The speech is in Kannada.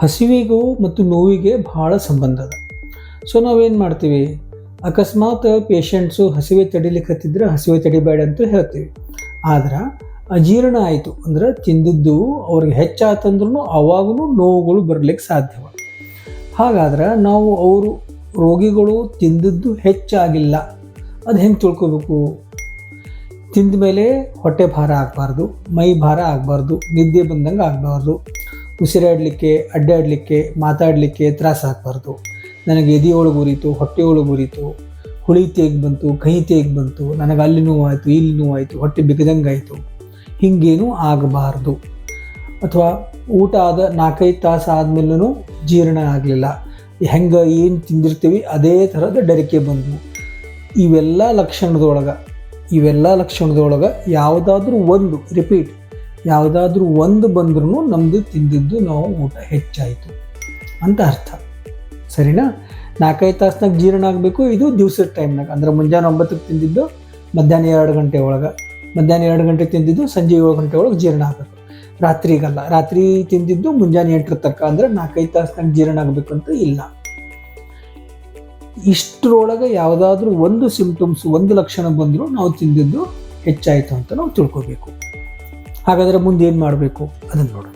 ಹಸಿವಿಗೂ ಮತ್ತು ನೋವಿಗೆ ಭಾಳ ಸಂಬಂಧ ಅದ. ಸೊ ನಾವೇನು ಮಾಡ್ತೀವಿ, ಅಕಸ್ಮಾತ್ ಪೇಷಂಟ್ಸು ಹಸಿವೆ ತಡಿಲಿಕ್ಕತ್ತಿದ್ರೆ ಹಸಿವೆ ತಡಿಬೇಡ ಅಂತ ಹೇಳ್ತೀವಿ. ಆದ್ರೆ ಅಜೀರ್ಣ ಆಯಿತು ಅಂದ್ರೆ ತಿಂದಿದ್ದು ಅವ್ರಿಗೆ ಹೆಚ್ಚಾತಂದ್ರೂ ಅವಾಗೂ ನೋವುಗಳು ಬರಲಿಕ್ಕೆ ಸಾಧ್ಯವ. ಹಾಗಾದ್ರೆ ನಾವು ಅವರು ರೋಗಿಗಳು ತಿಂದಿದ್ದು ಹೆಚ್ಚಾಗಿಲ್ಲ ಅದು ಹೆಂಗೆ ತಿಳ್ಕೊಬೇಕು? ತಿಂದ ಮೇಲೆ ಹೊಟ್ಟೆ ಭಾರ ಆಗಬಾರ್ದು, ಮೈ ಭಾರ ಆಗಬಾರ್ದು, ನಿದ್ದೆ ಬಂದಂಗೆ ಆಗಬಾರ್ದು, ಉಸಿರಾಡಲಿಕ್ಕೆ ಅಡ್ಡಾಡಲಿಕ್ಕೆ ಮಾತಾಡಲಿಕ್ಕೆ ತ್ರಾಸ ಆಗಬಾರ್ದು, ನನಗೆ ಎದೆ ಒಳಗೆ ಉರಿತು, ಹೊಟ್ಟೆ ಒಳಗೆ ಉರಿತು, ಹುಳಿ ತೇಗ್ ಬಂತು, ಕಹಿ ತೇಗ್ ಬಂತು, ನನಗೆ ಅಲ್ಲಿ ನೋವಾಯಿತು, ಇಲ್ಲಿ ನೋವಾಯಿತು, ಹೊಟ್ಟೆ ಬಿಗದಂಗೆ ಆಯಿತು, ಹೀಗೇನೂ ಆಗಬಾರ್ದು. ಅಥವಾ ಊಟ ಆದ 4-5 ತಾಸು ಆದಮೇಲೂ ಜೀರ್ಣ ಆಗಲಿಲ್ಲ, ಹೆಂಗೆ ಏನು ತಿಂದಿರ್ತೀವಿ ಅದೇ ಥರದ ಡರಿಕೆ ಬಂದು, ಇವೆಲ್ಲ ಲಕ್ಷಣದೊಳಗೆ ಯಾವುದಾದ್ರೂ ಒಂದು ಯಾವುದಾದ್ರೂ ಒಂದು ಬಂದ್ರೂ ನಮ್ಮದು ತಿಂದಿದ್ದು ನಾವು ಊಟ ಹೆಚ್ಚಾಯಿತು ಅಂತ ಅರ್ಥ. ಸರಿನಾ? 4-5 ತಾಸ್ನಾಗ ಜೀರ್ಣ ಆಗಬೇಕು. ಇದು ದಿವಸದ ಟೈಮ್ನಾಗ, ಅಂದ್ರೆ ಮುಂಜಾನೆ 9ಕ್ಕೆ ತಿಂದಿದ್ದು ಮಧ್ಯಾಹ್ನ 2 ಗಂಟೆ ಒಳಗೆ, ಮಧ್ಯಾಹ್ನ 2 ಗಂಟೆ ತಿಂದಿದ್ದು ಸಂಜೆ 7 ಗಂಟೆ ಒಳಗೆ ಜೀರ್ಣ ಆಗಬೇಕು. ರಾತ್ರಿಗಲ್ಲ, ರಾತ್ರಿ ತಿಂದಿದ್ದು ಮುಂಜಾನೆ 8 ತನಕ, ಅಂದ್ರೆ 4-5 ತಾಸ್ನಾಗ ಜೀರ್ಣ ಆಗಬೇಕು ಅಂತ ಇಲ್ಲ. ಇಷ್ಟರೊಳಗೆ ಯಾವುದಾದ್ರೂ ಒಂದು ಸಿಂಪ್ಟಮ್ಸ್, ಒಂದು ಲಕ್ಷಣ ಬಂದರೂ ನಾವು ತಿಂದಿದ್ದು ಹೆಚ್ಚಾಯಿತು ಅಂತ ನಾವು ತಿಳ್ಕೊಬೇಕು. ಹಾಗಾದರೆ ಮುಂದೆ ಏನು ಮಾಡಬೇಕು ಅದನ್ನು ನೋಡೋಣ.